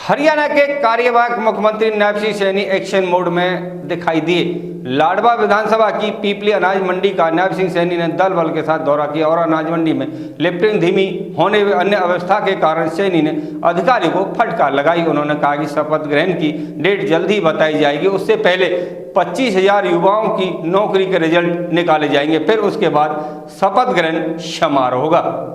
हरियाणा के कार्यवाहक मुख्यमंत्री नायब सिंह सैनी एक्शन मोड में दिखाई दिए। लाडवा विधानसभा की पीपली अनाज मंडी का नायब सिंह सैनी ने दल बल के साथ दौरा किया और अनाज मंडी में लिफ्टिंग धीमी होने व अन्य अव्यवस्था के कारण सैनी ने अधिकारियों को फटकार लगाई। उन्होंने कहा कि शपथ ग्रहण की डेट जल्द ही बताई जाएगी, उससे पहले 25,000 युवाओं की नौकरी के रिजल्ट निकाले जाएंगे, फिर उसके बाद शपथ ग्रहण समारोह होगा।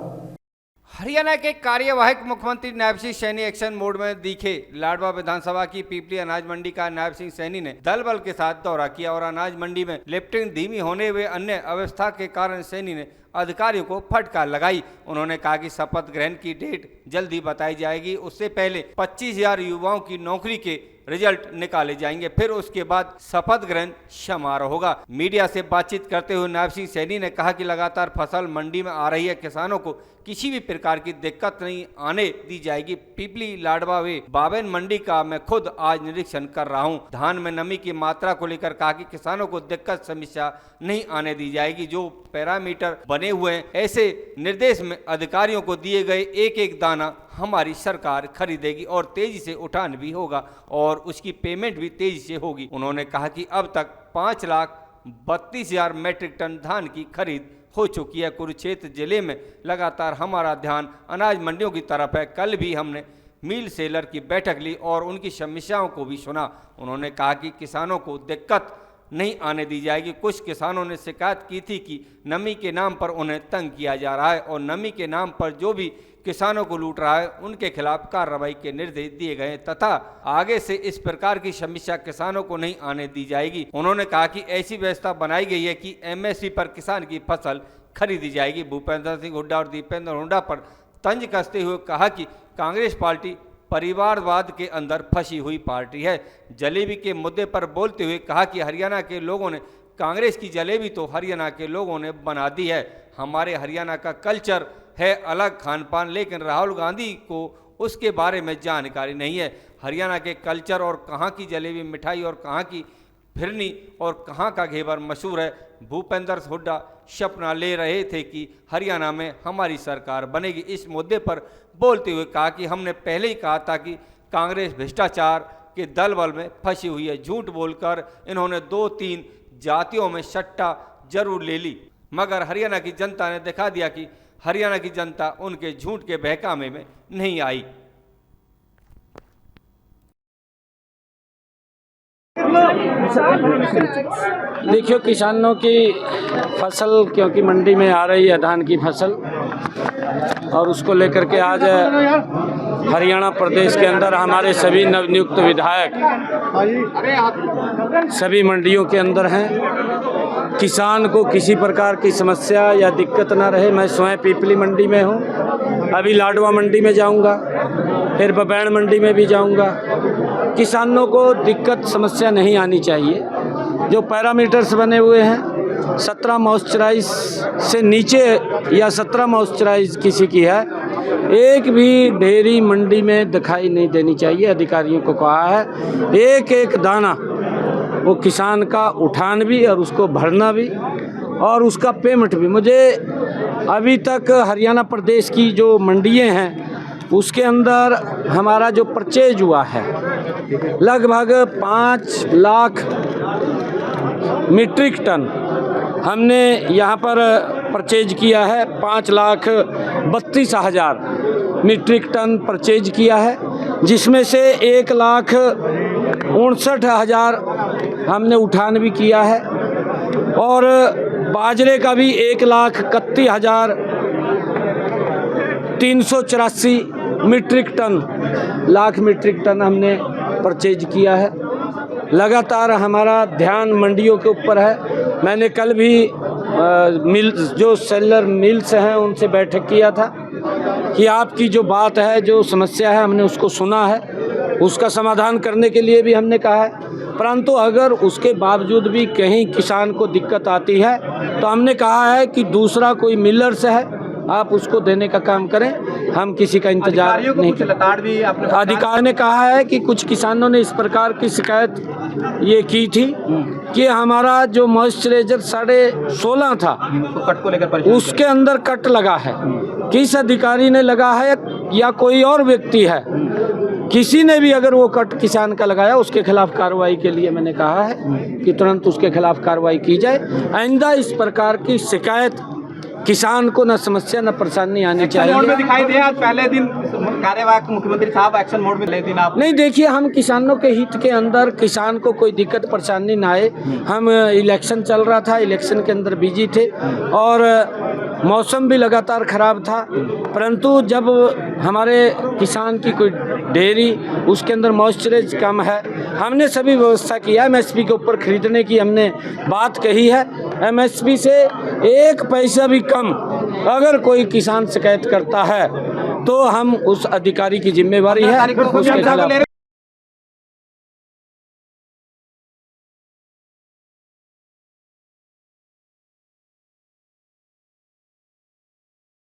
हरियाणा के कार्यवाहक मुख्यमंत्री नायब सिंह सैनी एक्शन मोड में दिखे। लाडवा विधानसभा की पीपली अनाज मंडी का नायब सिंह सैनी ने दल बल के साथ दौरा किया और अनाज मंडी में लिफ्टिंग धीमी होने व अन्य अव्यवस्था के कारण सैनी ने अधिकारियों को फटकार लगाई। उन्होंने कहा कि शपथ ग्रहण की डेट जल्दी बताई जाएगी, उससे पहले 25,000 युवाओं की नौकरी के रिजल्ट निकाले जाएंगे, फिर उसके बाद शपथ ग्रहण समारोह होगा। मीडिया से बातचीत करते हुए नायब सिंह सैनी ने कहा कि लगातार फसल मंडी में आ रही है, किसानों को किसी भी प्रकार की दिक्कत नहीं आने दी जाएगी। पीपली, लाडवा व बाबेन मंडी का मैं खुद आज निरीक्षण कर रहा हूं। धान में नमी की मात्रा को लेकर कहा कि किसानों को दिक्कत समस्या नहीं आने दी जाएगी। जो पैरामीटर बने हुए हैं, ऐसे निर्देश में अधिकारियों को दिए गए एक एक दाना हमारी सरकार खरीदेगी और तेजी से उठान भी होगा और उसकी पेमेंट भी तेजी से होगी। उन्होंने कहा कि अब तक 5,32,000 मैट्रिक टन धान की खरीद हो चुकी है। कुरुक्षेत्र जिले में लगातार हमारा ध्यान अनाज मंडियों की तरफ है। कल भी हमने मिल सेलर की बैठक ली और उनकी समस्याओं को भी सुना। उन्होंने कहा कि किसानों को दिक्कत नहीं आने दी जाएगी। कुछ किसानों ने शिकायत की थी कि नमी के नाम पर उन्हें तंग किया जा रहा है और नमी के नाम पर जो भी किसानों को लूट रहा है उनके खिलाफ कार्रवाई के निर्देश दिए गए तथा आगे से इस प्रकार की समस्या किसानों को नहीं आने दी जाएगी। उन्होंने कहा कि ऐसी व्यवस्था बनाई गई है कि एमएसपी पर किसान की फसल खरीदी जाएगी। भूपेंद्र सिंह हुड्डा और दीपेंद्र हुड्डा पर तंज कसते हुए कहा कि कांग्रेस पार्टी परिवारवाद के अंदर फंसी हुई पार्टी है। जलेबी के मुद्दे पर बोलते हुए कहा कि हरियाणा के लोगों ने कांग्रेस की जलेबी तो हरियाणा के लोगों ने बना दी है। हमारे हरियाणा का कल्चर है अलग खान पान, लेकिन राहुल गांधी को उसके बारे में जानकारी नहीं है। हरियाणा के कल्चर और कहाँ की जलेबी मिठाई और कहाँ की फिरनी और कहाँ का घेवर मशहूर है। भूपेंद्र हुड्डा सपना ले रहे थे कि हरियाणा में हमारी सरकार बनेगी। इस मुद्दे पर बोलते हुए कहा कि हमने पहले ही कहा था कि कांग्रेस भ्रष्टाचार के दल बल में फंसी हुई है। झूठ बोलकर इन्होंने 2-3 जातियों में सट्टा जरूर ले ली, मगर हरियाणा की जनता ने दिखा दिया कि हरियाणा की जनता उनके झूठ के बहकावे में नहीं आई। देखियो, किसानों की फसल क्योंकि मंडी में आ रही है धान की फसल, और उसको लेकर के आज हरियाणा प्रदेश के अंदर हमारे सभी नवनियुक्त विधायक सभी मंडियों के अंदर हैं। किसान को किसी प्रकार की समस्या या दिक्कत ना रहे। मैं स्वयं पीपली मंडी में हूँ, अभी लाडवा मंडी में जाऊँगा, फिर बबैन मंडी में भी जाऊँगा। किसानों को दिक्कत समस्या नहीं आनी चाहिए। जो पैरामीटर्स बने हुए हैं 17 मॉइस्चराइज से नीचे या 17 मॉइस्चराइज किसी की है, एक भी डेयरी मंडी में दिखाई नहीं देनी चाहिए। अधिकारियों को कहा है एक एक दाना वो किसान का उठान भी और उसको भरना भी और उसका पेमेंट भी। मुझे अभी तक हरियाणा प्रदेश की जो मंडियां हैं उसके अंदर हमारा जो परचेज हुआ है लगभग 5 लाख मीट्रिक टन हमने यहाँ पर परचेज किया है। 5,32,000 मीट्रिक टन परचेज किया है, जिसमें से 1,59,000 हमने उठान भी किया है और बाजरे का भी 1,31,384 मीट्रिक टन हमने परचेज किया है। लगातार हमारा ध्यान मंडियों के ऊपर है। मैंने कल भी जो सेलर मिल्स हैं उनसे बैठक किया था कि आपकी जो बात है, जो समस्या है, हमने उसको सुना है, उसका समाधान करने के लिए भी हमने कहा है। परंतु अगर उसके बावजूद भी कहीं किसान को दिक्कत आती है तो हमने कहा है कि दूसरा कोई मिलर्स है, आप उसको देने का काम करें, हम किसी का इंतजार नहीं करें। अधिकारी ने कहा है कि कुछ किसानों ने इस प्रकार की शिकायत ये की थी कि हमारा जो मॉइस्चराइजर 16.5 था कट को लेकर उसके अंदर कट लगा है। किस अधिकारी ने लगा है या कोई और व्यक्ति है, किसी ने भी अगर वो कट किसान का लगाया उसके खिलाफ कार्रवाई के लिए मैंने कहा है कि तुरंत उसके खिलाफ कार्रवाई की जाए। आइंदा इस प्रकार की शिकायत किसान को न समस्या न परेशानी आनी चाहिए। मोड में दिखाई दिया आज पहले दिन कार्यवाहक मुख्यमंत्री साहब एक्शन मोड में, पहले दिन आप नहीं, देखिए हम किसानों के हित के अंदर किसान को कोई दिक्कत परेशानी ना आए। हम इलेक्शन चल रहा था, इलेक्शन के अंदर बिजी थे और मौसम भी लगातार ख़राब था, परंतु जब हमारे किसान की कोई डेयरी उसके अंदर मॉइस्चरेज कम है, हमने सभी व्यवस्था किया। एमएसपी के ऊपर खरीदने की हमने बात कही है। एमएसपी से 1 पैसा भी कम अगर कोई किसान शिकायत करता है तो हम उस अधिकारी की जिम्मेवारी है उसके खिलाफ